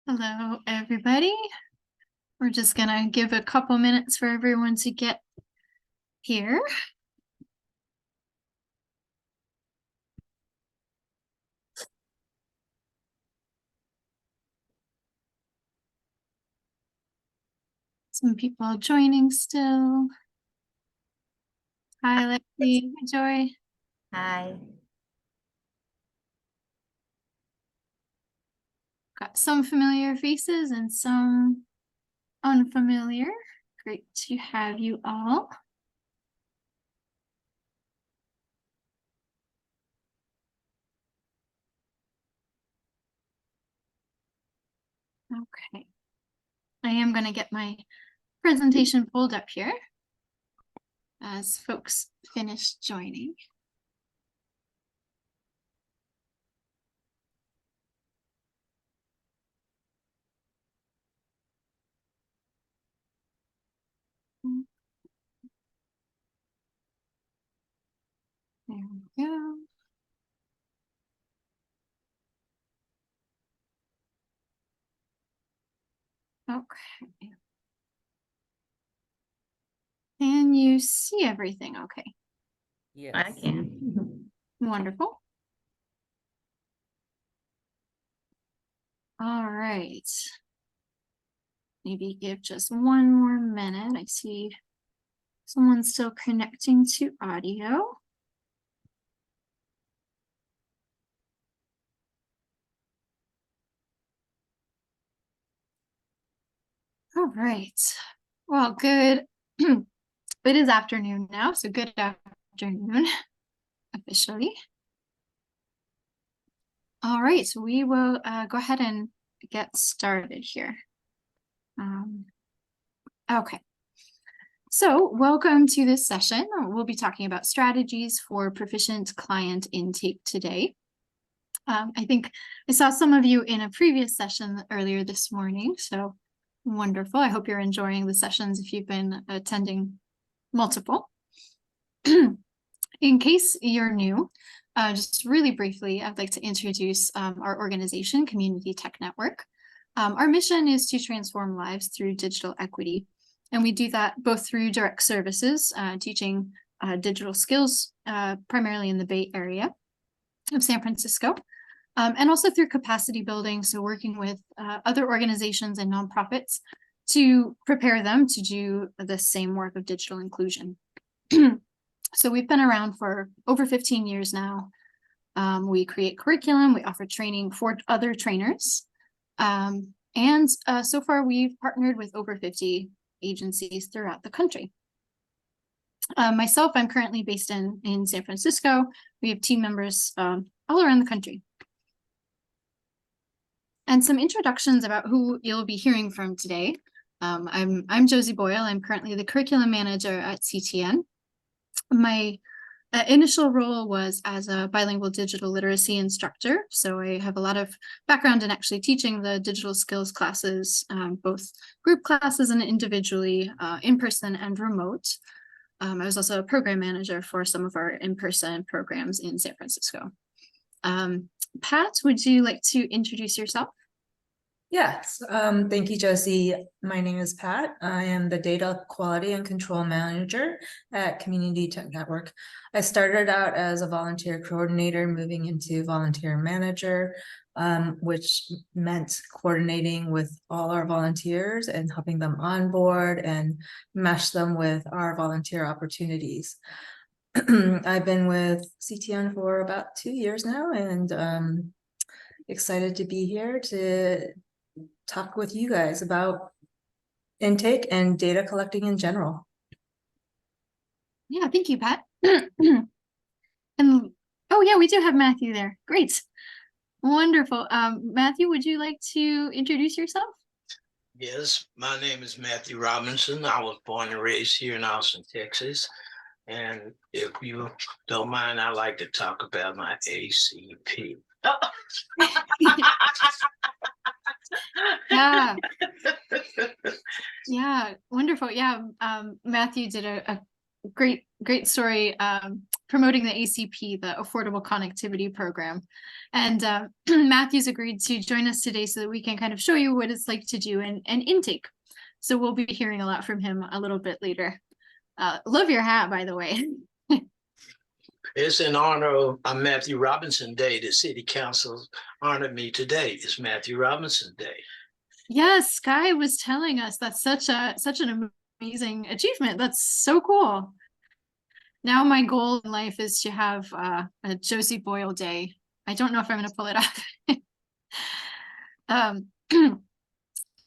Hello, everybody. We're just gonna give a couple minutes for everyone to get here. Some people joining still. Hi, Lexi. Hi, Joy. Hi. Got some familiar faces and some unfamiliar. Great to have you all. Okay. I am going to get my presentation pulled up here as folks finish joining. There we go. Okay. Can you see everything okay? Yes. I can. Wonderful. All right. Maybe give just one more minute. I see someone's still connecting to audio. All right. Well, good. It is afternoon now, so good afternoon officially. All right, so we will go ahead and get started here. Okay. So welcome to this session. We'll be talking about strategies for Proficient client intake today. I think I saw some of you in a previous session earlier this morning, so wonderful. I hope you're enjoying the sessions if you've been attending multiple. In case you're new, just really briefly, I'd like to introduce our organization, Community Tech Network. Our mission is to transform lives through digital equity. And we do that both through direct services, teaching digital skills, primarily in the Bay Area of San Francisco, and also through capacity building, so working with other organizations and nonprofits to prepare them to do the same work of digital inclusion. So we've been around for over 15 years now. We create curriculum, we offer training for other trainers, and so far we've partnered with over 50 agencies throughout the country. Myself, I'm currently based in San Francisco. We have team members all around the country. And some introductions about who you'll be hearing from today. I'm Josie Boyle. I'm currently the curriculum manager at CTN. My initial role was as a bilingual digital literacy instructor. So I have a lot of background in actually teaching the digital skills classes, both group classes and individually, in person and remote. I was also a program manager for some of our in-person programs in San Francisco. Pat, would you like to introduce yourself? Yes, thank you, Josie. My name is Pat. I am the Data Quality and Control Manager at Community Tech Network. I started out as a volunteer coordinator, moving into volunteer manager, which meant coordinating with all our volunteers and helping them onboard and mesh them with our volunteer opportunities. I've been with CTN for about 2 years now, and excited to be here to talk with you guys about intake and data collecting in general. Yeah, thank you, Pat. And oh yeah, we do have Matthew there. Great. Wonderful. Matthew, would you like to introduce yourself? Yes, my name is Matthew Robinson. I was born and raised here in Austin, Texas. And if you don't mind, I'd like to talk about my ACP. Yeah. Yeah, wonderful. Yeah, Matthew did a great story promoting the ACP, the Affordable Connectivity Program. And Matthew's agreed to join us today so that we can kind of show you what it's like to do an intake. So we'll be hearing a lot from him a little bit later. Love your hat, by the way. It's in honor of Matthew Robinson Day. The City Council honored me today. It's Matthew Robinson Day. Yes, Sky was telling us that's such an amazing achievement. That's so cool. Now my goal in life is to have a Josie Boyle Day. I don't know if I'm going to pull it off.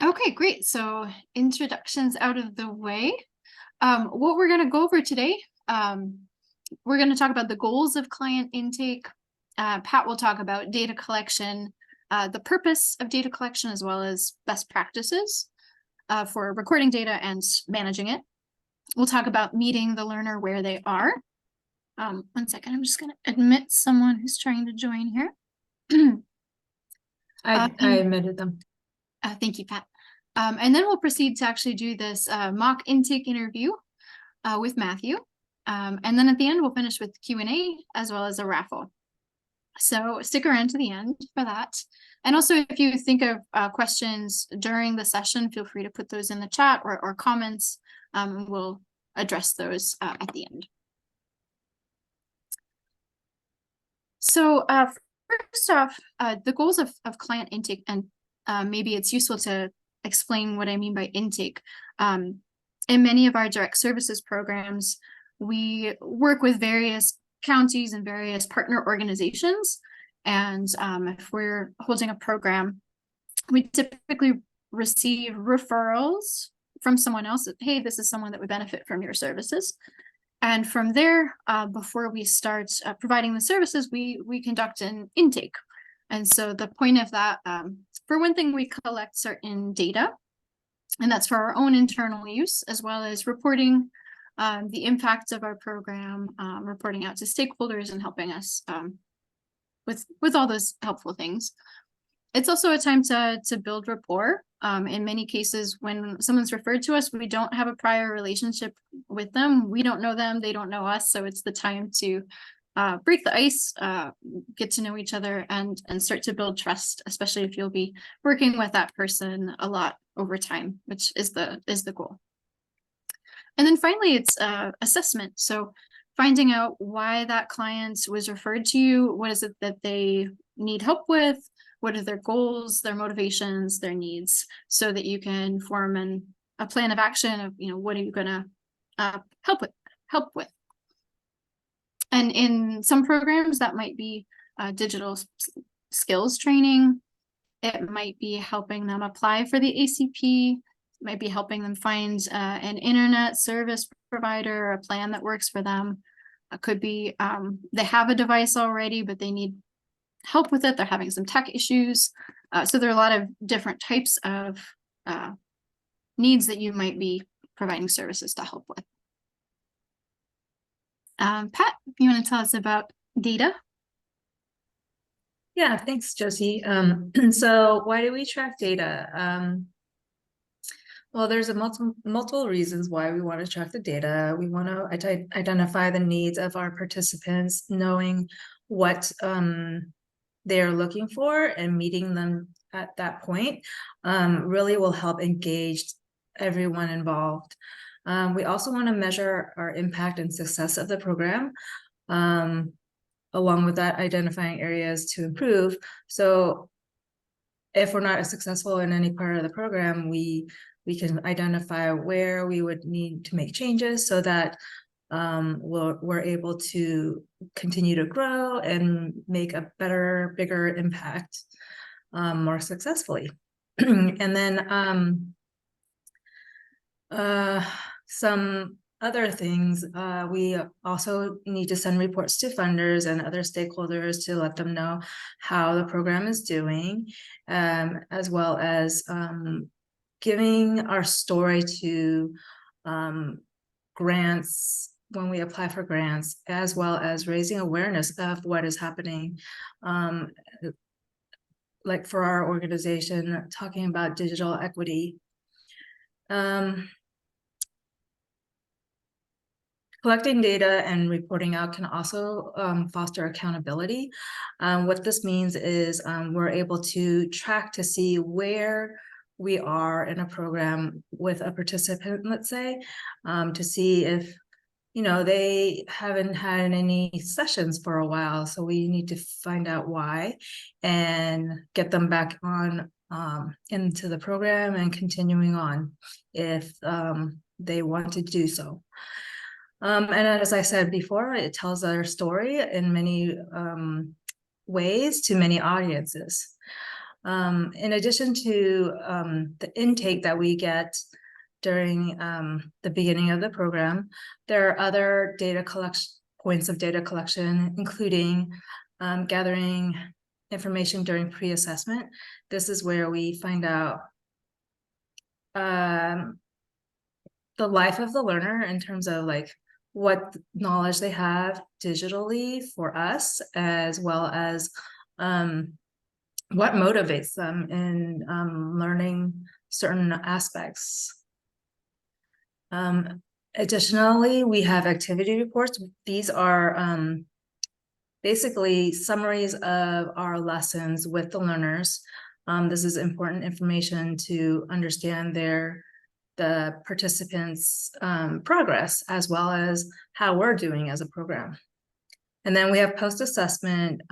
Okay, great. So introductions out of the way. What we're going to go over today, we're going to talk about the goals of client intake. Pat will talk about data collection, the purpose of data collection, as well as best practices for recording data and managing it. We'll talk about meeting the learner where they are. 1 second, I'm just going to admit someone who's trying to join here. I admitted them. Thank you, Pat. And then we'll proceed to actually do this mock intake interview with Matthew. And then at the end, we'll finish with Q&A as well as a raffle. So stick around to the end for that. And also, if you think of questions during the session, feel free to put those in the chat or comments. And we'll address those at the end. So first off, the goals of client intake, and maybe it's useful to explain what I mean by intake. In many of our direct services programs, we work with various counties and various partner organizations. And if we're holding a program, we typically receive referrals from someone else that, hey, this is someone that would benefit from your services. And from there, before we start providing the services, we conduct an intake. And so the point of that, for one thing, we collect certain data, and that's for our own internal use, as well as reporting the impact of our program, reporting out to stakeholders and helping us with all those helpful things. It's also a time to build rapport. In many cases, when someone's referred to us, we don't have a prior relationship with them. We don't know them, they don't know us. So it's the time to break the ice, get to know each other, and start to build trust, especially if you'll be working with that person a lot over time, which is the goal. And then finally, it's assessment. So finding out why that client was referred to you, what is it that they need help with, what are their goals, their motivations, their needs, so that you can form a plan of action of, what are you going to help with. And in some programs, that might be digital skills training. It might be helping them apply for the ACP. It might be helping them find an internet service provider or a plan that works for them. It could be they have a device already, but they need help with it. They're having some tech issues. So there are a lot of different types of needs that you might be providing services to help with. Pat, you want to tell us about data? Yeah, thanks, Josie. So why do we track data? Well, there's multiple reasons why we want to track the data. We want to identify the needs of our participants, knowing what they're looking for and meeting them at that point really will help engage everyone involved. We also want to measure our impact and success of the program. Along with that, identifying areas to improve. So if we're not successful in any part of the program, we can identify where we would need to make changes so that we're able to continue to grow and make a better, bigger impact more successfully. And then some other things, we also need to send reports to funders and other stakeholders to let them know how the program is doing, as well as giving our story to grants when we apply for grants, as well as raising awareness of what is happening. Like for our organization, talking about digital equity. Collecting data and reporting out can also foster accountability. What this means is we're able to track to see where we are in a program with a participant, let's say, to see if, you know, they haven't had any sessions for a while, so we need to find out why and get them back on into the program and continuing on if they want to do so. And as I said before, it tells our story in many ways to many audiences. In addition to the intake that we get during the beginning of the program, there are other data collection points of data collection, including gathering information during pre-assessment. This is where we find out the life of the learner in terms of like what knowledge they have digitally for us, as well as what motivates them in learning certain aspects. Additionally, we have activity reports. These are basically summaries of our lessons with the learners. This is important information to understand the participants' progress, as well as how we're doing as a program. And then we have post-assessment,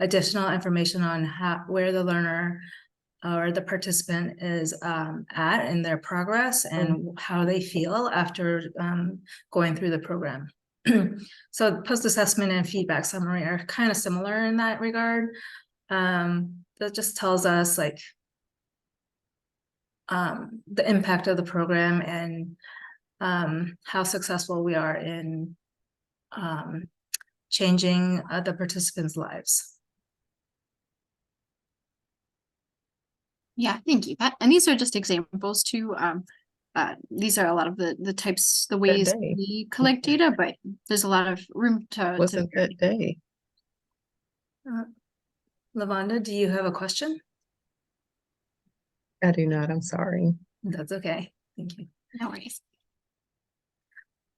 additional information on where the learner or the participant is at in their progress and how they feel after going through the program. So post-assessment and feedback summary are kind of similar in that regard. That just tells us like the impact of the program and how successful we are in changing the participants' lives. Yeah, thank you, Pat. And these are just examples too. These are a lot of the types, the ways day. we collect data, but there's a lot of room to. Wasn't that day? Lavonda, do you have a question? I do not, I'm sorry. That's okay. Thank you. No worries.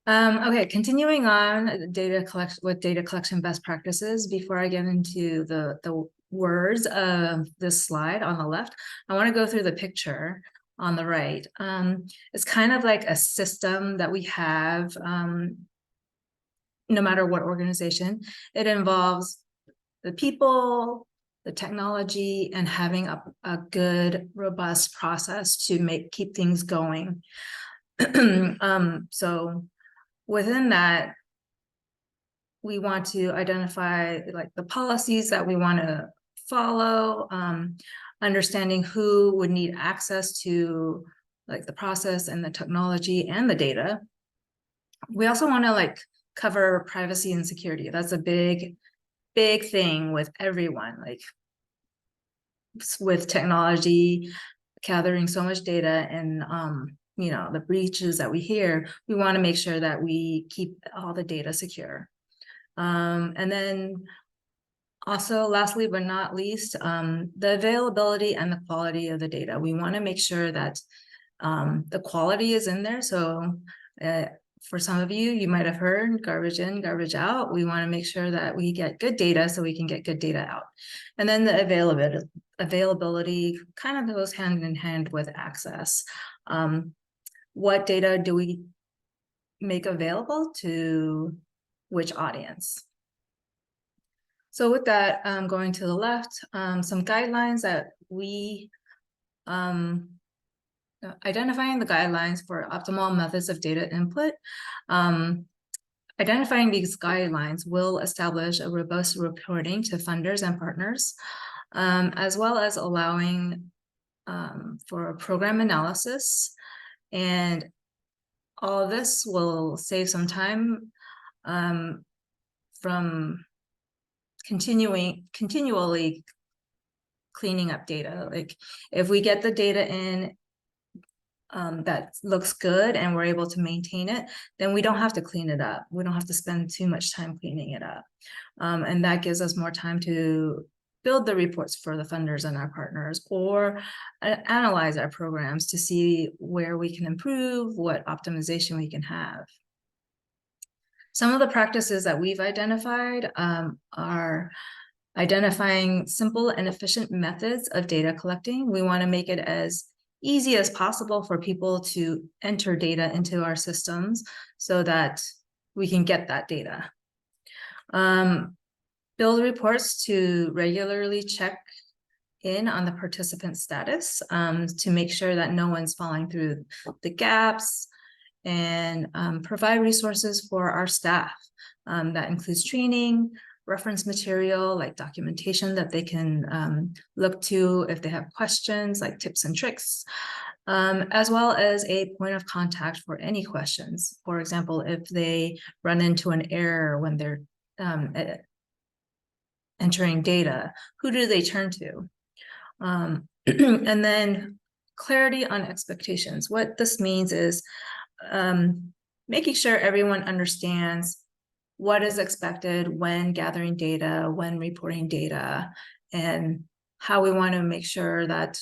Okay, continuing on data collection best practices. Before I get into the words of this slide on the left, I want to go through the picture on the right. It's kind of like a system that we have no matter what organization. It involves the people, the technology, and having a good, robust process to keep things going. So within that, we want to identify like the policies that we want to follow, understanding who would need access to like the process and the technology and the data. We also want to like cover privacy and security. That's a big thing with everyone, like with technology gathering so much data and you know, the breaches that we hear, we want to make sure that we keep all the data secure. And then also, lastly but not least, the availability and the quality of the data. We want to make sure that the quality is in there. So for some of you, you might have heard garbage in, garbage out. We want to make sure that we get good data so we can get good data out. And then the availability kind of goes hand in hand with access. What data do we make available to which audience? So with that, going to the left, some guidelines that we identifying the guidelines for optimal methods of data input. Identifying these guidelines will establish a robust reporting to funders and partners, as well as allowing for program analysis. And all of this will save some time from continually cleaning up data. Like if we get the data in that looks good and we're able to maintain it, then we don't have to clean it up. We don't have to spend too much time cleaning it up. And that gives us more time to build the reports for the funders and our partners, or analyze our programs to see where we can improve, what optimization we can have. Some of the practices that we've identified are identifying simple and efficient methods of data collecting. We want to make it as easy as possible for people to enter data into our systems so that we can get that data. Build reports to regularly check in on the participant status to make sure that no one's falling through the gaps, and provide resources for our staff. That includes training, reference material like documentation that they can look to if they have questions, like tips and tricks, as well as a point of contact for any questions. For example, if they run into an error when they're entering data, who do they turn to? And then clarity on expectations. What this means is making sure everyone understands what is expected when gathering data, when reporting data, and how we want to make sure that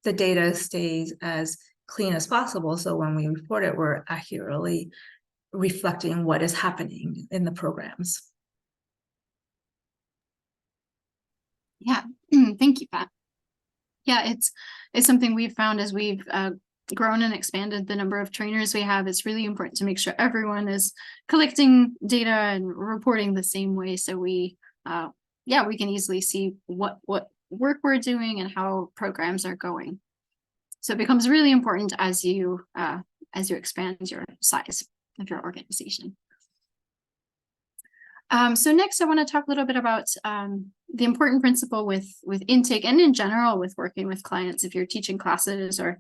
the data stays as clean as possible. So when we report it, we're accurately reflecting what is happening in the programs. Yeah, thank you, Pat. Yeah, it's something we've found as we've grown and expanded the number of trainers we have. It's really important to make sure everyone is collecting data and reporting the same way. So we can easily see what work we're doing and how programs are going. So it becomes really important as you expand your size of your organization. So next, I want to talk a little bit about the important principle with intake and in general with working with clients. If you're teaching classes or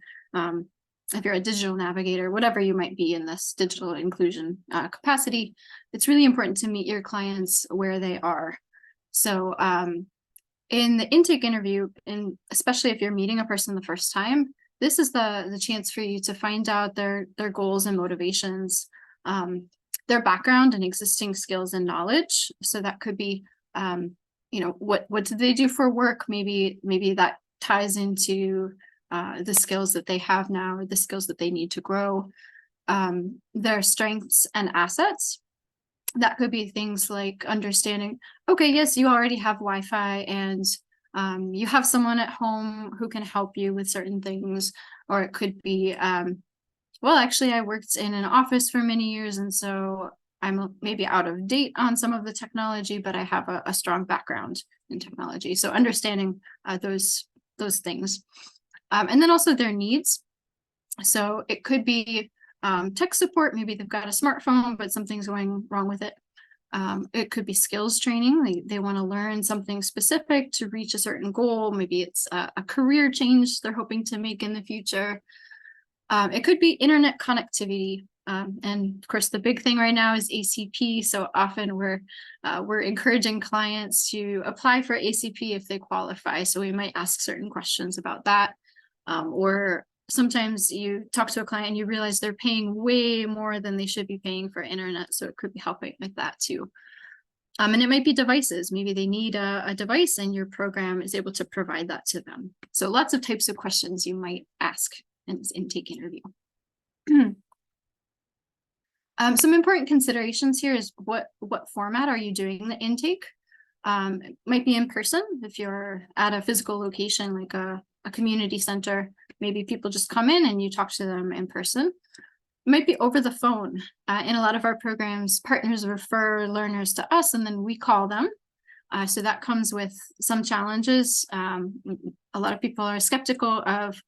if you're a digital navigator, whatever you might be in this digital inclusion capacity, it's really important to meet your clients where they are. So in the intake interview, and especially if you're meeting a person the first time, this is the chance for you to find out their goals and motivations, their background and existing skills and knowledge. So that could be, what do they do for work? Maybe that ties into the skills that they have now, or the skills that they need to grow, their strengths and assets. That could be things like understanding, okay, yes, you already have Wi-Fi and you have someone at home who can help you with certain things. Or it could be, well, actually, I worked in an office for many years, and so I'm maybe out of date on some of the technology, but I have a strong background in technology. So understanding those things. And then also their needs. So it could be tech support. Maybe they've got a smartphone, but something's going wrong with it. It could be skills training. They want to learn something specific to reach a certain goal. Maybe it's a career change they're hoping to make in the future. It could be internet connectivity. And of course, the big thing right now is ACP. So often we're encouraging clients to apply for ACP if they qualify. So we might ask certain questions about that. Or sometimes you talk to a client and you realize they're paying way more than they should be paying for internet. So it could be helping with that too. And it might be devices. Maybe they need a device and your program is able to provide that to them. So lots of types of questions you might ask in this intake interview. Some important considerations here is what format are you doing the intake? It might be in person if you're at a physical location like a community center. Maybe people just come in and you talk to them in person. It might be over the phone. In a lot of our programs, partners refer learners to us and then we call them. So that comes with some challenges. A lot of people are skeptical of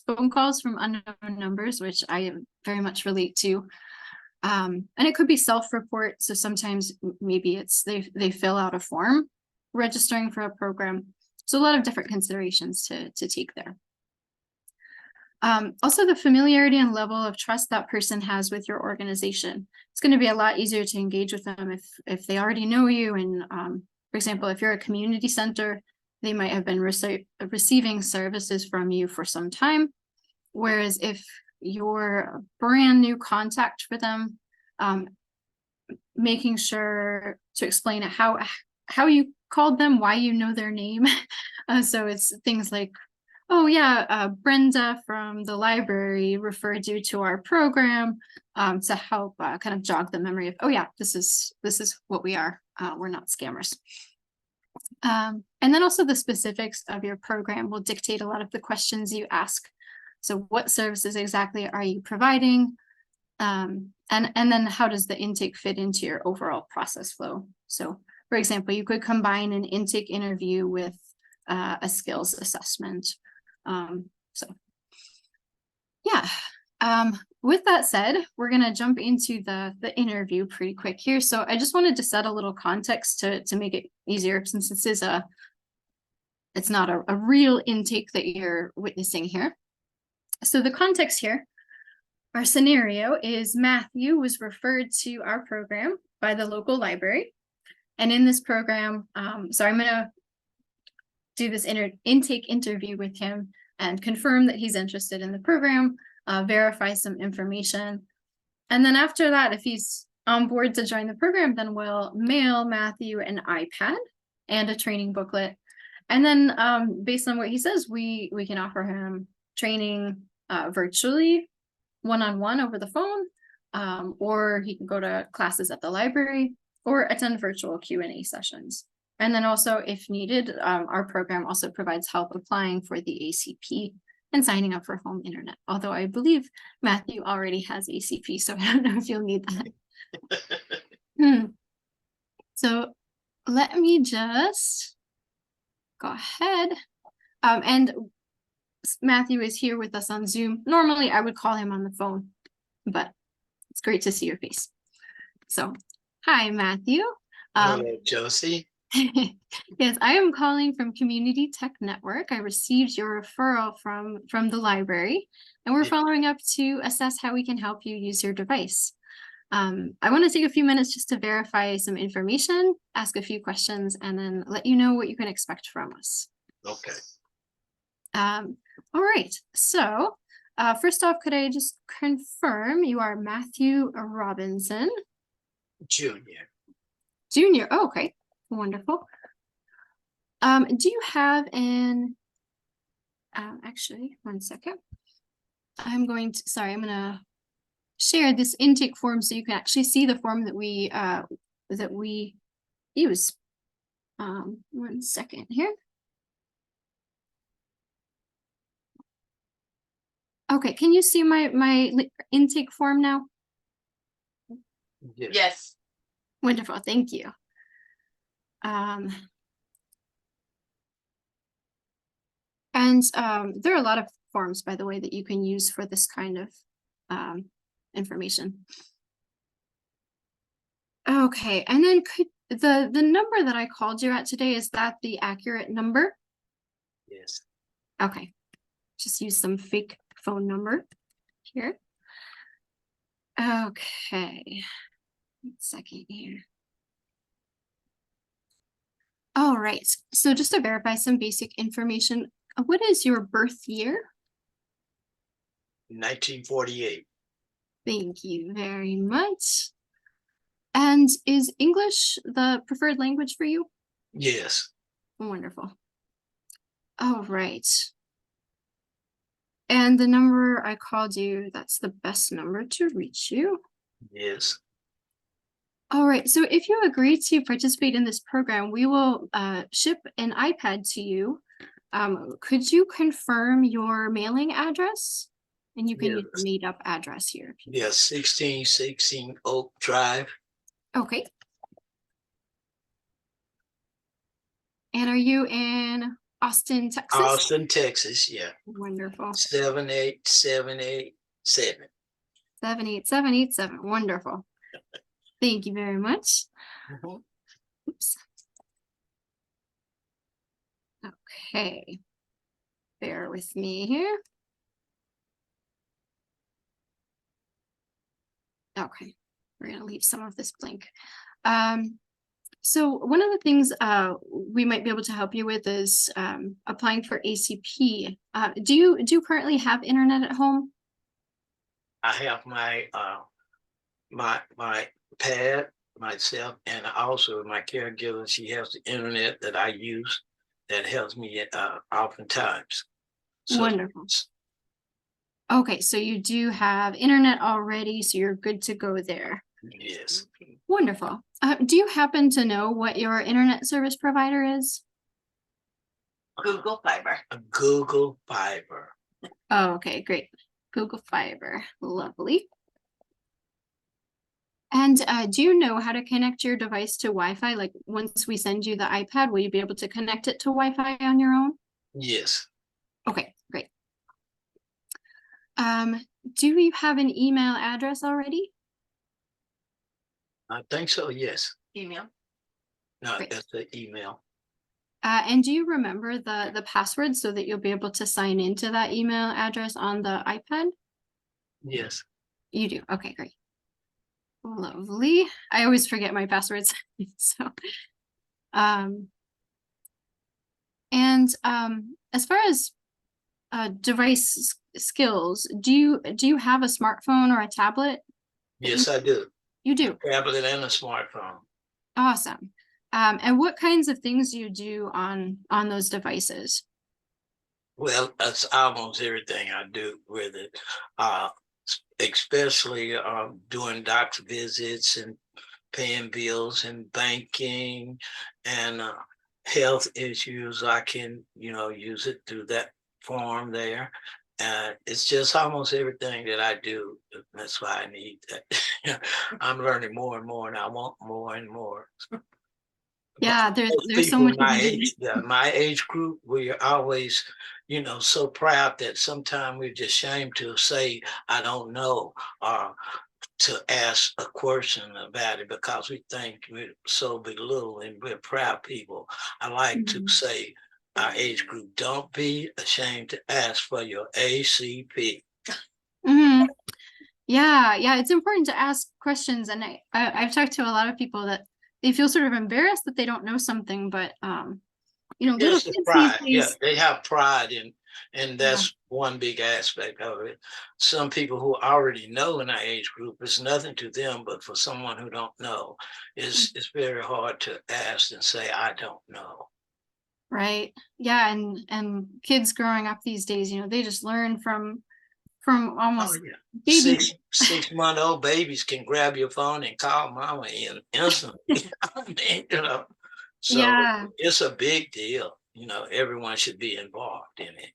phone calls from unknown numbers, which I very much relate to. And it could be self-report. So sometimes maybe it's they fill out a form registering for a program. So a lot of different considerations to take there. Also, the familiarity and level of trust that person has with your organization. It's going to be a lot easier to engage with them if they already know you. And for example, if you're a community center, they might have been receiving services from you for some time. Whereas if you're a brand new contact for them, making sure to explain how you called them, why you know their name. So it's things like, oh yeah, Brenda from the library referred you to our program to help kind of jog the memory of, oh yeah, this is what we are. We're not scammers. And then also the specifics of your program will dictate a lot of the questions you ask. So what services exactly are you providing? And then how does the intake fit into your overall process flow? So for example, you could combine an intake interview with a skills assessment. So yeah, with that said, we're gonna jump into the interview pretty quick here. So I just wanted to set a little context to make it easier, since this is it's not a real intake that you're witnessing here. So the context here, our scenario is Matthew was referred to our program by the local library. And in this program, so I'm gonna do this intake interview with him and confirm that he's interested in the program, verify some information. And then after that, if he's on board to join the program, then we'll mail Matthew an iPad and a training booklet. And then based on what he says, we can offer him training virtually, one-on-one over the phone, or he can go to classes at the library or attend virtual Q&A sessions. And then also, if needed, our program also provides help applying for the ACP and signing up for home internet. Although I believe Matthew already has ACP, so I don't know if you'll need that. So let me just go ahead. And Matthew is here with us on Zoom. Normally I would call him on the phone, but it's great to see your face. So, hi, Matthew. Hello, Josie. Yes, I am calling from Community Tech Network. I received your referral from the library, and we're following up to assess how we can help you use your device. I want to take a few minutes just to verify some information, ask a few questions, and then let you know what you can expect from us. Okay. All right, so first off, could I just confirm you are Matthew Robinson? Junior. Junior, oh, okay. Wonderful. Do you have an actually, one second. I'm gonna share this intake form so you can actually see the form that we use. One second here. Okay, can you see my intake form now? Yes. Wonderful, thank you. And there are a lot of forms, by the way, that you can use for this kind of information. Okay, and then could the number that I called you at today, is that the accurate number? Yes. Okay, just use some fake phone number here. Okay, 1 second here. All right, so just to verify some basic information, what is your birth year? 1948. Thank you very much. And is English the preferred language for you? Yes. Wonderful. All right. And the number I called you, that's the best number to reach you. Yes. All right, so if you agree to participate in this program, we will ship an iPad to you. Could you confirm your mailing address? And you can use the made up address here. Yes, 1616 Oak Drive. Okay. And are you in Austin, Texas? Austin, Texas, yeah. Wonderful. 78787. 78787. Wonderful. Thank you very much. Oops. Okay. Bear with me here. Okay. We're going to leave some of this blank. So one of the things we might be able to help you with is applying for ACP. Do you currently have internet at home? I have my my pad myself, and also my caregiver. She has the internet that I use that helps me oftentimes. So, Wonderful. Okay, so you do have internet already, so you're good to go there. yes. Wonderful. Do you happen to know what your internet service provider is? Google Fiber. A Google Fiber. Oh, okay, great. Google Fiber, lovely. And do you know how to connect your device to Wi-Fi? Like once we send you the iPad, will you be able to connect it to Wi-Fi on your own? Yes. Okay, great. Do you have an email address already? I think so, yes. Email. No, Great. that's the email. And do you remember the password so that you'll be able to sign into that email address on the iPad? Yes. You do. Okay, great. Lovely. I always forget my passwords. So, as far as device skills, do you have a smartphone or a tablet? Yes, I do. You do. A tablet and a smartphone. Awesome. And what kinds of things do you do on those devices? Well, that's almost everything I do with it. Especially doing doctor visits and paying bills and banking and health issues. I can, use it through that form there. It's just almost everything that I do. That's why I need that. I'm learning more and more, and I want more and more. Yeah, Most there's so people much. my age group, we are always, so proud that sometimes we're just ashamed to say, I don't know, or to ask a question about it because we think we're so belittled and we're proud people. I like to say, our age group, don't be ashamed to ask for your ACP. Mm-hmm. Yeah, it's important to ask questions, and I've talked to a lot of people that they feel sort of embarrassed that they don't know something, but little Yes, kids the these pride. Yeah, days. they have pride, and that's one big aspect of it. Some people who already know in our age group, it's nothing to them, but for someone who don't know, it's very hard to ask and say, I don't know. Right. Yeah, and kids growing up these days, they just learn from almost Oh yeah. baby. 6-month-old babies can grab your phone and call mama in instantly. I mean, so Yeah. it's a big deal. Everyone should be involved in it.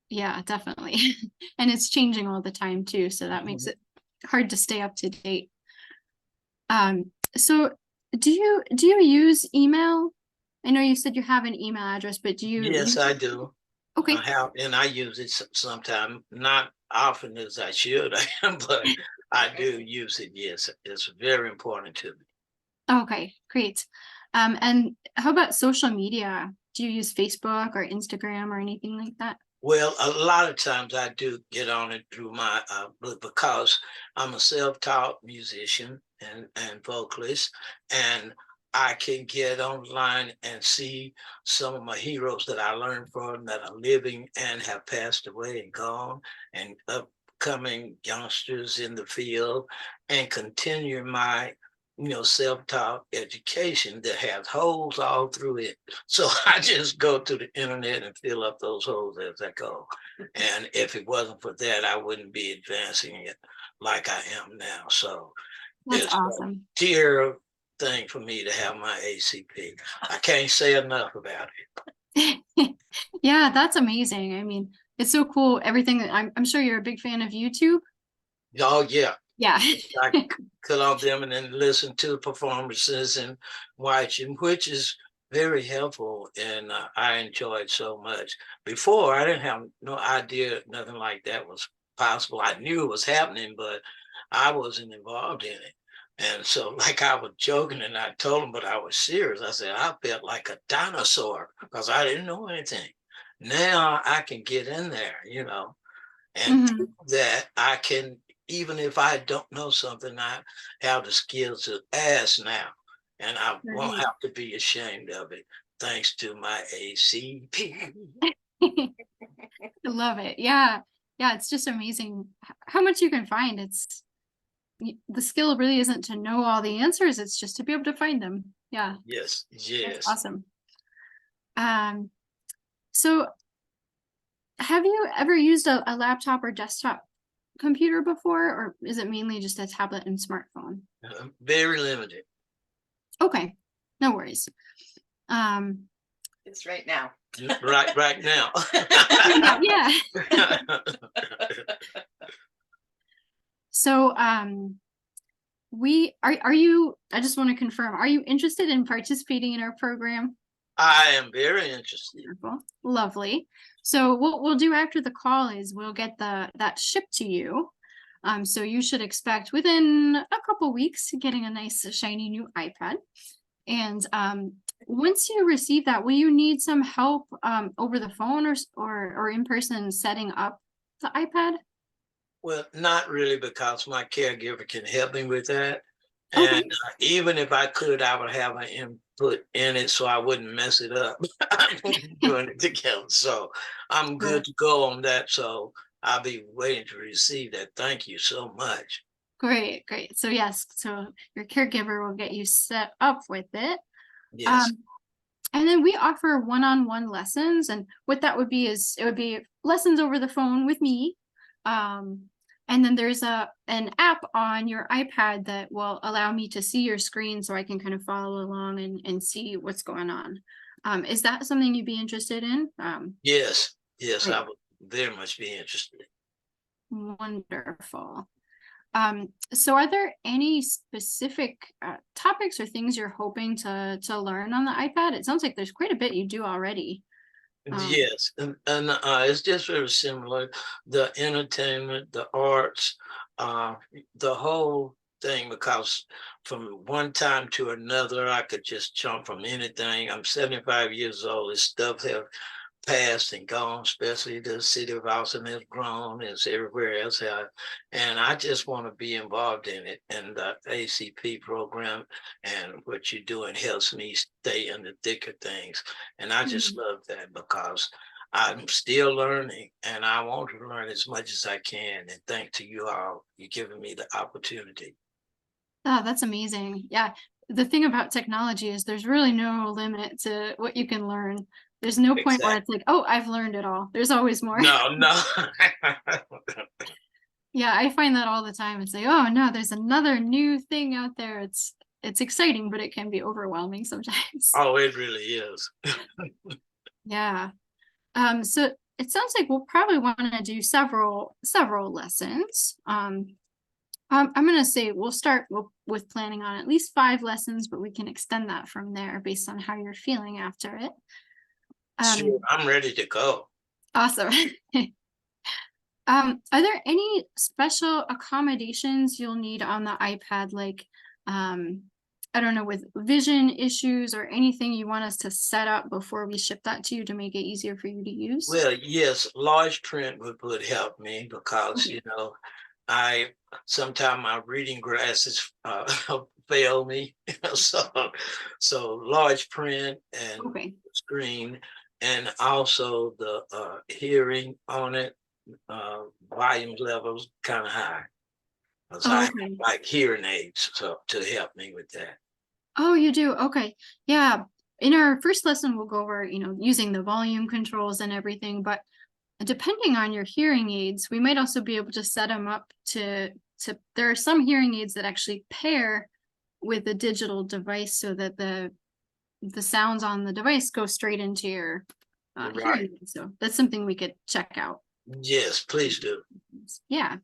Yeah, definitely. And it's changing all the time too, so that makes it hard to stay up to date. So do you use email? I know you said you have an email address, but do you Yes, I do. Okay. I use it sometimes, not often as I should, but I do use it. Yes, it's very important to me. Okay, great. And how about social media? Do you use Facebook or Instagram or anything like that? Well, a lot of times I do get on it through my because I'm a self-taught musician and vocalist, and I can get online and see some of my heroes that I learned from that are living and have passed away and gone, and upcoming youngsters in the field, and continue my self-taught education that has holes all through it. So I just go to the internet and fill up those holes as I go. And if it wasn't for that, I wouldn't be advancing it like I am now. So That's it's awesome. a dear thing for me to have my ACP. I can't say enough about it. Yeah, that's amazing. I mean, it's so cool. Everything that I'm sure you're a big fan of YouTube. Oh yeah. Yeah. I cut on them and then listen to performances and watch them, which is very helpful. And I enjoyed so much. Before, I didn't have no idea nothing like that was possible. I knew it was happening, but I wasn't involved in it. And so, like, I was joking and I told them, but I was serious. I said, I felt like a dinosaur because I didn't know anything. Now I can get in there, and that I can, even if I don't know something, I have the skills to ask now, and I won't Right. have to be ashamed of it, thanks to my ACP. I love it. Yeah. Yeah, it's just amazing how much you can find. The skill really isn't to know all the answers, it's just to be able to find them. Yeah. Yes, That's yes. awesome. So have you ever used a laptop or desktop computer before, or is it mainly just a tablet and smartphone? Very limited. Okay, no worries. Um, It's right now. Right now. yeah. So, are you, I just want to confirm, are you interested in participating in our program? I am very interested. Wonderful. Lovely. So what we'll do after the call is we'll get that shipped to you. So you should expect within a couple weeks getting a nice shiny new iPad. And once you receive that, will you need some help over the phone or in person setting up the iPad? Well, not really, because my caregiver can help me with that. Okay. And even if I could, I would have an input in it so I wouldn't mess it up doing it together. So I'm good to go on that. So I'll be waiting to receive that. Thank you so much. Great, great. So yes, so your caregiver will get you set up with it. Yes. And then we offer one-on-one lessons, and what that would be is it would be lessons over the phone with me. And then there's an app on your iPad that will allow me to see your screen so I can kind of follow along and see what's going on. Is that something you'd be interested in? Yes. Yes, Great. I would very much be interested. Wonderful. So are there any specific topics or things you're hoping to learn on the iPad? It sounds like there's quite a bit you do already. Yes, and it's just very similar. The entertainment, the arts, the whole thing. Because from one time to another, I could just jump from anything. I'm 75 years old. This stuff have passed and gone, especially the city of Austin has grown as everywhere else has. And I just want to be involved in it. And the ACP program and what you're doing helps me stay in the thick of things. And I just love that, because I'm still learning and I want to learn as much as I can. And thanks to you all, you're giving me the opportunity. Oh, that's amazing. Yeah. The thing about technology is there's really no limit to what you can learn. There's no point where it's like, oh, I've learned it all. There's always more. No. Yeah, I find that all the time. It's like, oh no, there's another new thing out there. It's exciting, but it can be overwhelming sometimes. Oh, it really is. Yeah. So it sounds like we'll probably want to do several lessons. I'm gonna say we'll start with planning on at least 5 lessons, but we can extend that from there based on how you're feeling after it. Sure, I'm ready to go. Awesome. Are there any special accommodations you'll need on the iPad, like, I don't know, with vision issues or anything you want us to set up before we ship that to you to make it easier for you to use? Well, yes, large print would help me, because Okay. I sometimes my reading glasses fail me. So large print and Okay. screen, and also the hearing on it, volume levels kind of high. 'Cause I Okay. like hearing aids, so to help me with that. Oh, you do? Okay. Yeah. In our first lesson, we'll go over, using the volume controls and everything, but depending on your hearing aids, we might also be able to set them up there are some hearing aids that actually pair with a digital device so that the sounds on the device go straight into your Right. hearing aid. So that's something we could check out. Yes, please do. Yeah.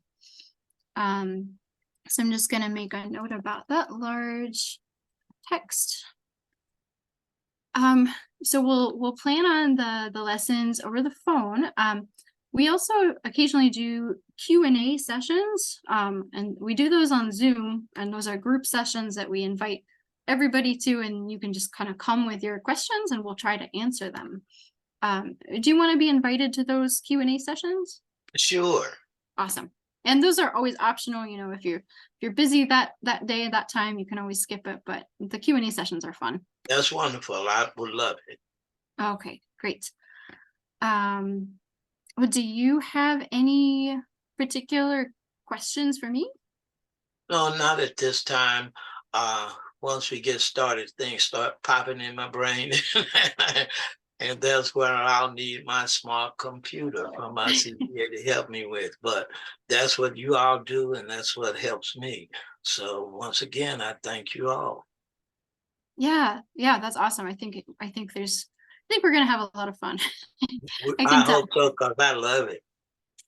So I'm just gonna make a note about that large text. So we'll plan on the lessons over the phone. We also occasionally do Q&A sessions, and we do those on Zoom, and those are group sessions that we invite everybody to, and you can just kind of come with your questions and we'll try to answer them. Do you want to be invited to those Q&A sessions? Sure. Awesome. And those are always optional, if you're busy that day, that time, you can always skip it, but the Q&A sessions are fun. That's wonderful. I would love it. Okay, great. Well, do you have any particular questions for me? No, not at this time. Once we get started, things start popping in my brain. And that's where I'll need my smart computer from my CPA to help me with. But that's what you all do, and that's what helps me. So once again, I thank you all. Yeah, that's awesome. I think we're gonna have a lot of fun. I I can tell. hope so, because I love it.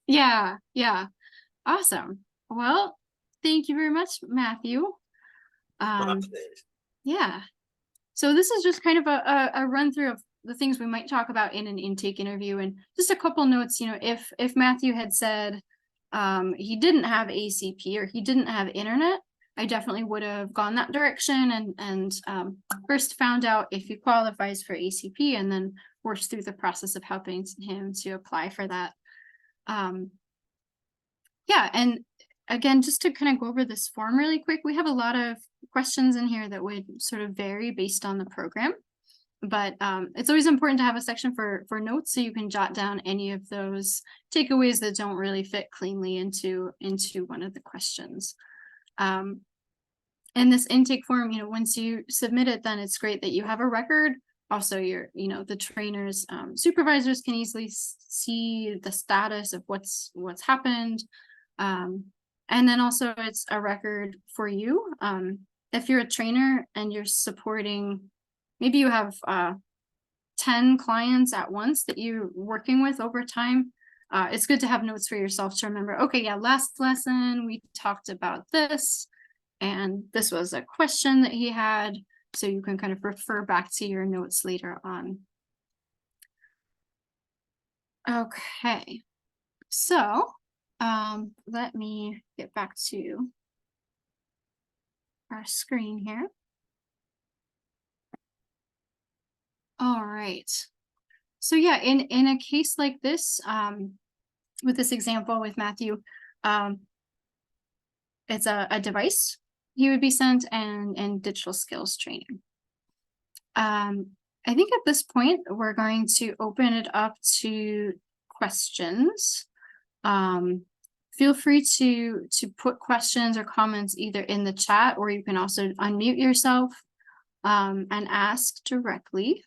Yeah, awesome. Well, thank you very much, Matthew. My Um, pleasure. yeah. So this is just kind of a run through of the things we might talk about in an intake interview, and just a couple notes. You know, if Matthew had said he didn't have ACP or he didn't have internet, I definitely would have gone that direction and first found out if he qualifies for ACP and then worked through the process of helping him to apply for that. Yeah, and again, just to kind of go over this form really quick, we have a lot of questions in here that would sort of vary based on the program. But it's always important to have a section for notes so you can jot down any of those takeaways that don't really fit cleanly into one of the questions. And this intake form, you know, once you submit it, then it's great that you have a record. Also, the trainers, supervisors can easily see the status of what's happened. And then also it's a record for you. If you're a trainer and you're supporting, maybe you have 10 clients at once that you're working with over time, it's good to have notes for yourself to remember, okay, yeah, last lesson we talked about this, and this was a question that he had, so you can kind of refer back to your notes later on. Okay, so let me get back to our screen here. All right. So yeah, in a case like this, with this example with Matthew, it's a device he would be sent and digital skills training. I think at this point, we're going to open it up to questions. Feel free to put questions or comments either in the chat, or you can also unmute yourself and ask directly.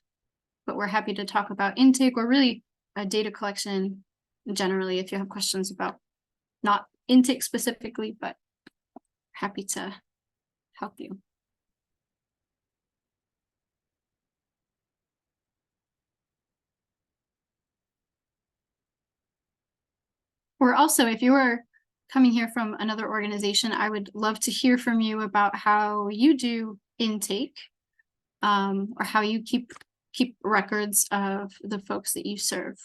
But we're happy to talk about intake or really data collection generally if you have questions about not intake specifically, but happy to help you. Or also, if you are coming here from another organization, I would love to hear from you about how you do intake, or how you keep records of the folks that you serve.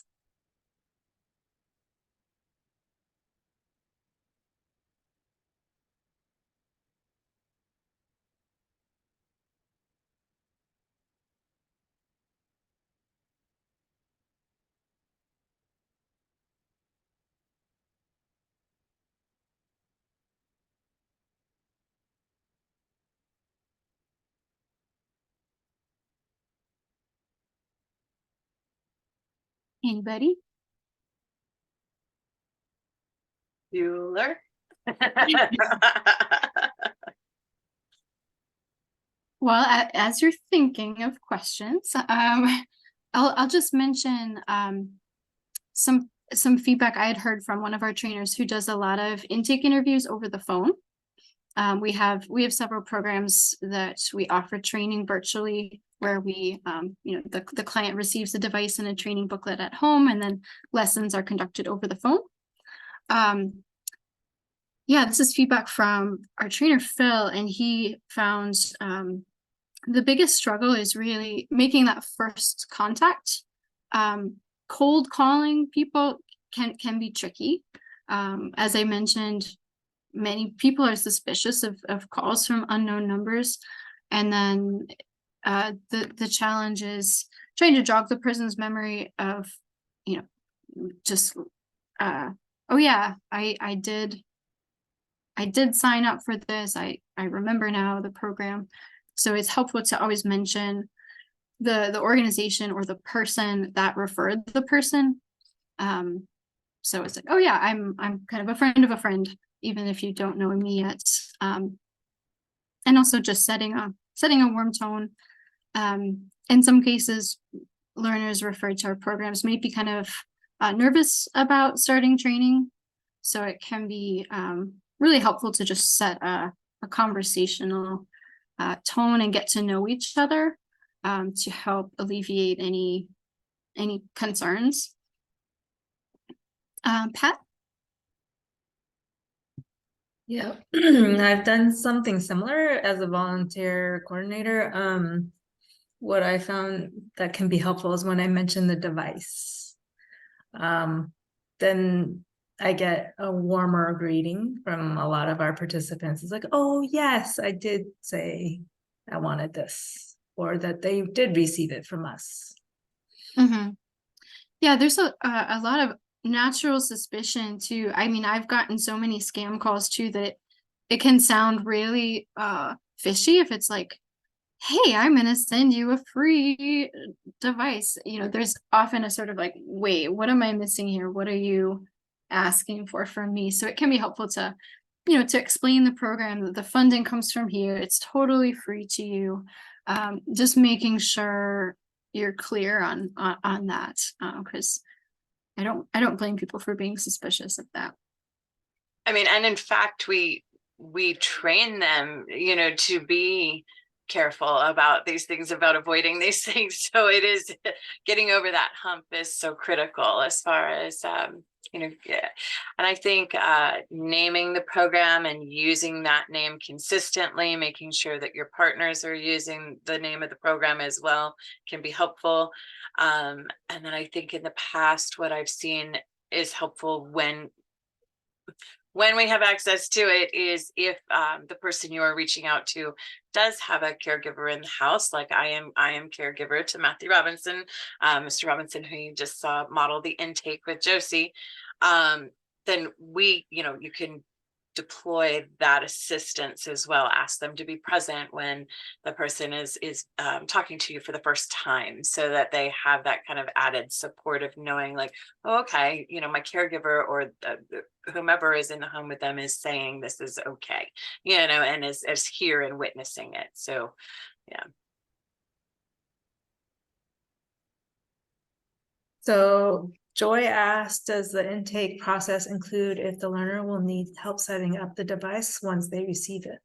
Anybody? Bueller. Well, as you're thinking of questions, I'll just mention some feedback I had heard from one of our trainers who does a lot of intake interviews over the phone. We have several programs that we offer training virtually, where we, the client receives a device and a training booklet at home, and then lessons are conducted over the phone. Yeah, this is feedback from our trainer, Phil, and he found the biggest struggle is really making that first contact. Cold calling people can be tricky. As I mentioned, many people are suspicious of calls from unknown numbers. And then the challenge is trying to jog the person's memory of, just, oh yeah, I did sign up for this. I remember now the program. So it's helpful to always mention the organization or the person that referred the person. So it's like, oh yeah, I'm kind of a friend of a friend, even if you don't know me yet. And also just setting a warm tone. In some cases, learners referred to our programs might be kind of nervous about starting training. So it can be really helpful to just set a conversational tone and get to know each other to help alleviate any concerns. Pat? Yeah, I've done something similar as a volunteer coordinator. What I found that can be helpful is when I mention the device. Then I get a warmer greeting from a lot of our participants. It's like, oh yes, I did say I wanted this, or that they did receive it from us. Mm-hmm. Yeah, there's a lot of natural suspicion too. I mean, I've gotten so many scam calls too that it can sound really fishy if it's like, hey, I'm gonna send you a free device. You know, there's often a sort of like, wait, what am I missing here? What are you asking for from me? So it can be helpful to, you know, to explain the program that the funding comes from here. It's totally free to you. Just making sure you're clear on that, because I don't blame people for being suspicious of that. I mean, and in fact, we train them, you know, to be careful about these things, about avoiding these things. So it is getting over that hump is so critical as far as you know, yeah. And I think naming the program and using that name consistently, making sure that your partners are using the name of the program as well, can be helpful. And then I think in the past, what I've seen is helpful when we have access to it is if the person you are reaching out to does have a caregiver in the house, like I am caregiver to Matthew Robinson, Mr. Robinson, who you just saw model the intake with Josie. Then you can deploy that assistance as well. Ask them to be present when the person is talking to you for the first time, so that they have that kind of added support of knowing like, oh, okay, you know, my caregiver or whomever is in the home with them is saying this is okay, you know, and is here and witnessing it. So yeah. So Joy asked, does the intake process include if the learner will need help setting up the device once they receive it?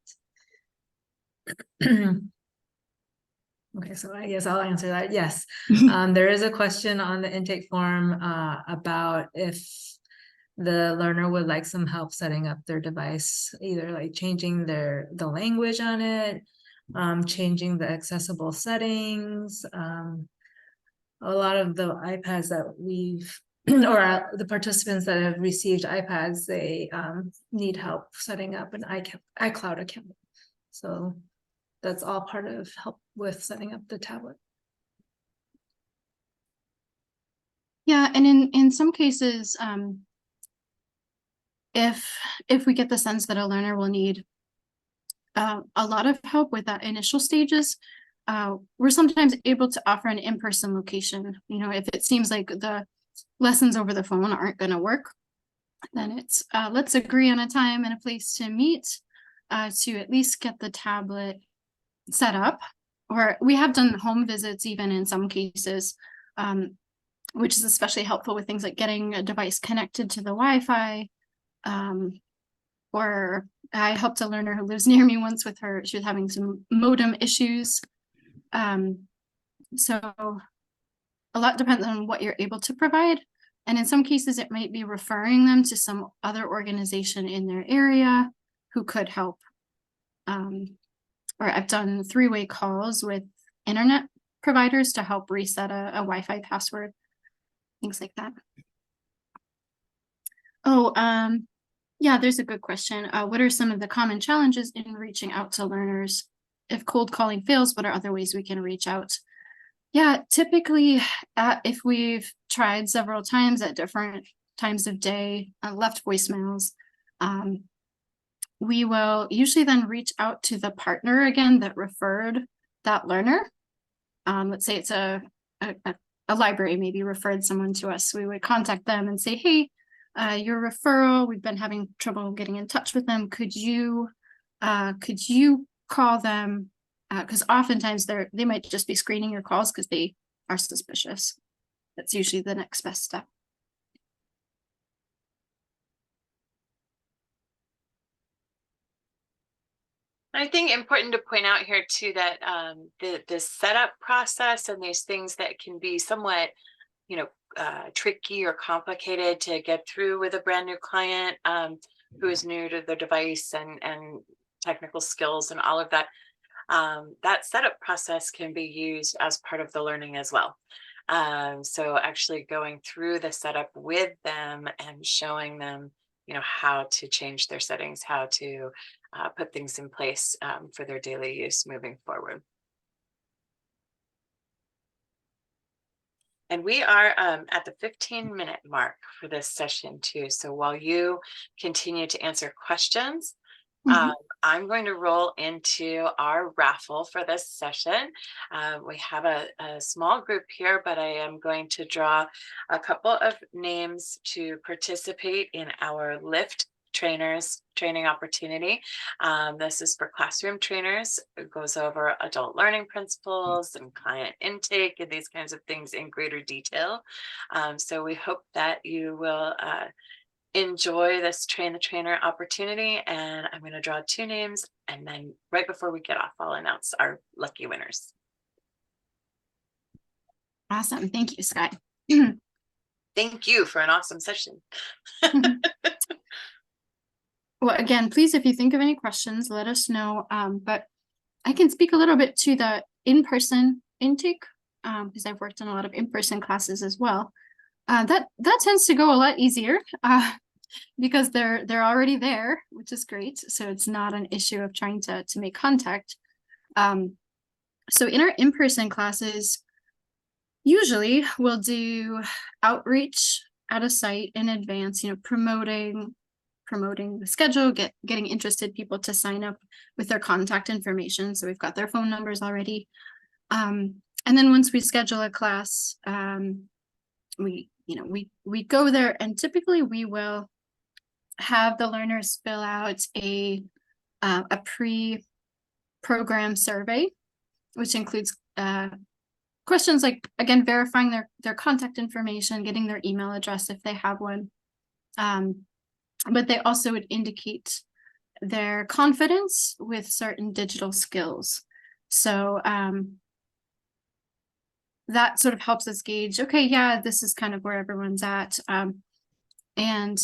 Okay, so I guess I'll answer that. Yes, there is a question on the intake form about if the learner would like some help setting up their device, either like changing the language on it, changing the accessible settings. A lot of the iPads that we've or the participants that have received iPads, they need help setting up an iCloud account. So that's all part of help with setting up the tablet. Yeah, and in some cases, if we get the sense that a learner will need a lot of help with that initial stages, we're sometimes able to offer an in-person location. You know, if it seems like the lessons over the phone aren't going to work, then it's let's agree on a time and a place to meet to at least get the tablet set up. Or we have done home visits even in some cases, which is especially helpful with things like getting a device connected to the Wi-Fi. Or I helped a learner who lives near me once with her, she was having some modem issues. So a lot depends on what you're able to provide. And in some cases, it might be referring them to some other organization in their area who could help. Or I've done 3-way calls with internet providers to help reset a Wi-Fi password, things like that. Oh, yeah, there's a good question. What are some of the common challenges in reaching out to learners? If cold calling fails, what are other ways we can reach out? Yeah, typically, if we've tried several times at different times of day, left voicemails, we will usually then reach out to the partner again that referred that learner. Let's say it's a library maybe referred someone to us. We would contact them and say, hey, your referral, we've been having trouble getting in touch with them. Could you call them? Because oftentimes they might just be screening your calls because they are suspicious. That's usually the next best step. I think important to point out here too that the setup process and these things that can be somewhat, tricky or complicated to get through with a brand new client who is new to the device and technical skills and all of that. That setup process can be used as part of the learning as well. So actually going through the setup with them and showing them, how to change their settings, how to put things in place for their daily use moving forward. And we are at the 15-minute mark for this session too. So while you continue to answer questions, I'm going to roll into our raffle for this session. We have a small group here, but I am going to draw a couple of names to participate in our Lift Trainers training opportunity. This is for classroom trainers. It goes over adult learning principles and client intake and these kinds of things in greater detail. So we hope that you will enjoy this Train the Trainer opportunity. And I'm going to draw 2 names. And then right before we get off, I'll announce our lucky winners. Awesome. Thank you, Sky. Thank you for an awesome session. Well, again, please, if you think of any questions, let us know. But I can speak a little bit to the in-person intake because I've worked in a lot of in-person classes as well. That tends to go a lot easier because they're already there, which is great. So it's not an issue of trying to make contact. So in our in-person classes, usually we'll do outreach at a site in advance, promoting the schedule, getting interested people to sign up with their contact information. So we've got their phone numbers already. And then once we schedule a class, we go there, and typically we will have the learners fill out a pre-program survey, which includes questions like, again, verifying their contact information, getting their email address if they have one. But they also would indicate their confidence with certain digital skills. So that sort of helps us gauge, okay, yeah, this is kind of where everyone's at. And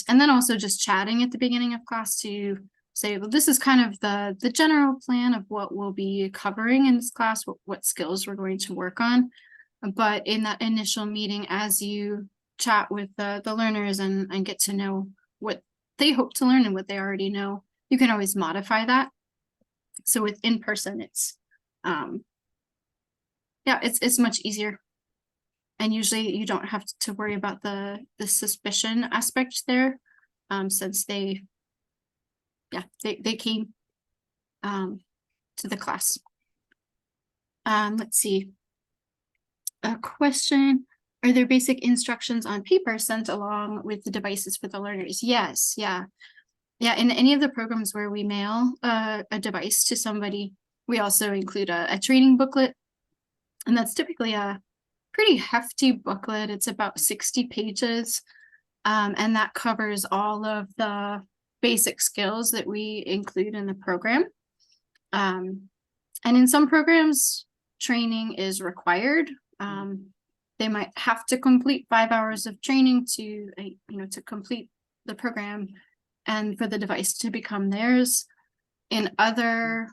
then also just chatting at the beginning of class to say, well, this is kind of the general plan of what we'll be covering in this class, what skills we're going to work on. But in that initial meeting, as you chat with the learners and get to know what they hope to learn and what they already know, you can always modify that. So with in-person, it's it's much easier. And usually you don't have to worry about the suspicion aspect there, since they came to the class. Let's see. A question. Are there basic instructions on paper sent along with the devices for the learners? Yes, yeah. In any of the programs where we mail a device to somebody, we also include a training booklet. And that's typically a pretty hefty booklet. It's about 60 pages. And that covers all of the basic skills that we include in the program. And in some programs, training is required. They might have to complete 5 hours of training to complete the program and for the device to become theirs. In other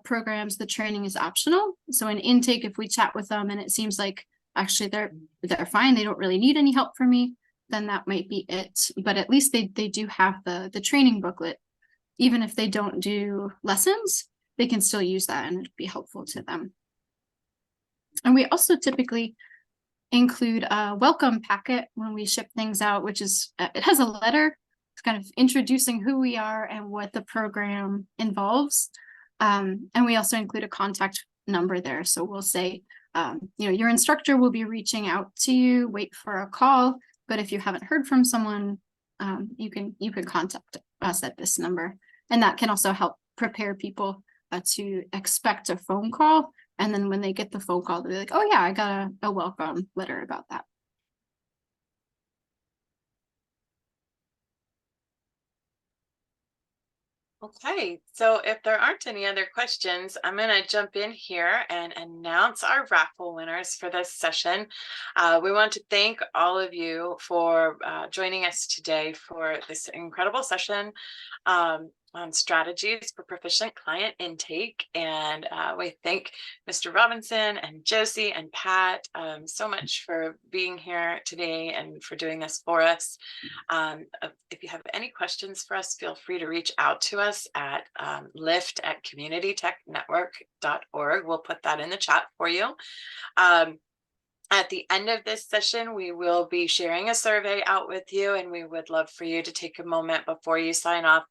programs, the training is optional. So in intake, if we chat with them and it seems like actually they're fine, they don't really need any help from me, then that might be it. But at least they do have the training booklet. Even if they don't do lessons, they can still use that and it'd be helpful to them. And we also typically include a welcome packet when we ship things out, which is, it has a letter. It's kind of introducing who we are and what the program involves. And we also include a contact number there. So we'll say, your instructor will be reaching out to you, wait for a call. But if you haven't heard from someone, you can contact us at this number. And that can also help prepare people to expect a phone call And then when they get the phone call, they'll be like, oh yeah, I got a welcome letter about that. Okay, so if there aren't any other questions, I'm going to jump in here and announce our raffle winners for this session. We want to thank all of you for joining us today for this incredible session on strategies for proficient client intake. And we thank Mr. Robinson and Josie and Pat so much for being here today and for doing this for us. If you have any questions for us, feel free to reach out to us at lift@communitytechnetwork.org. We'll put that in the chat for you. At the end of this session, we will be sharing a survey out with you, and we would love for you to take a moment before you sign off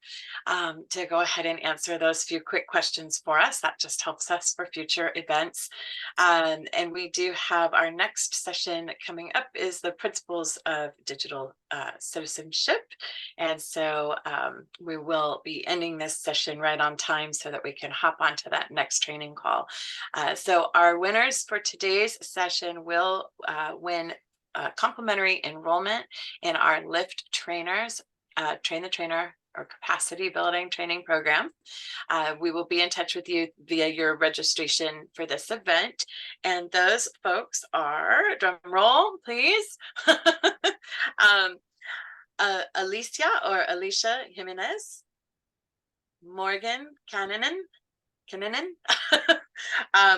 to go ahead and answer those few quick questions for us. That just helps us for future events. And we do have our next session coming up is the principles of digital citizenship. And so we will be ending this session right on time so that we can hop onto that next training call. So our winners for today's session will win complimentary enrollment in our LIFT trainers, Train the Trainer or capacity building training program. We will be in touch with you via your registration for this event. And those folks are, drum roll, please. Alicia Jimenez, Morgan Cananan,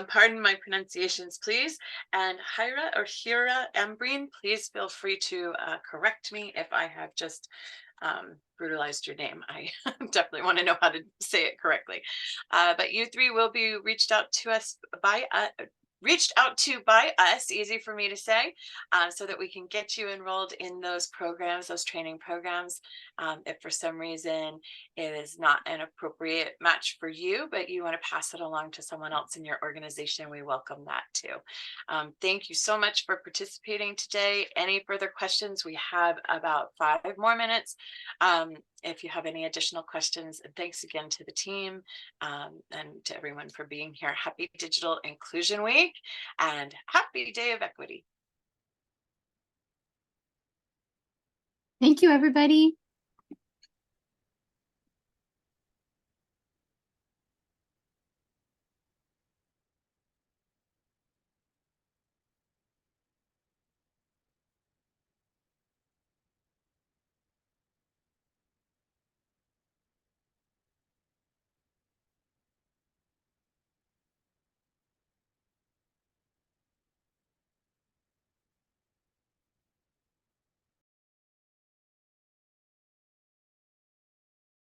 pardon my pronunciations, please. And Hira Embreen, please feel free to correct me if I have just brutalized your name. I definitely want to know how to say it correctly. But you three will be reached out to by us, easy for me to say, so that we can get you enrolled in those programs, those training programs. If for some reason it is not an appropriate match for you, but you want to pass it along to someone else in your organization, we welcome that too. Thank you so much for participating today. Any further questions? We have about 5 more minutes. If you have any additional questions, and thanks again to the team and to everyone for being here. Happy Digital Inclusion Week and happy Day of Equity. Thank you, everybody.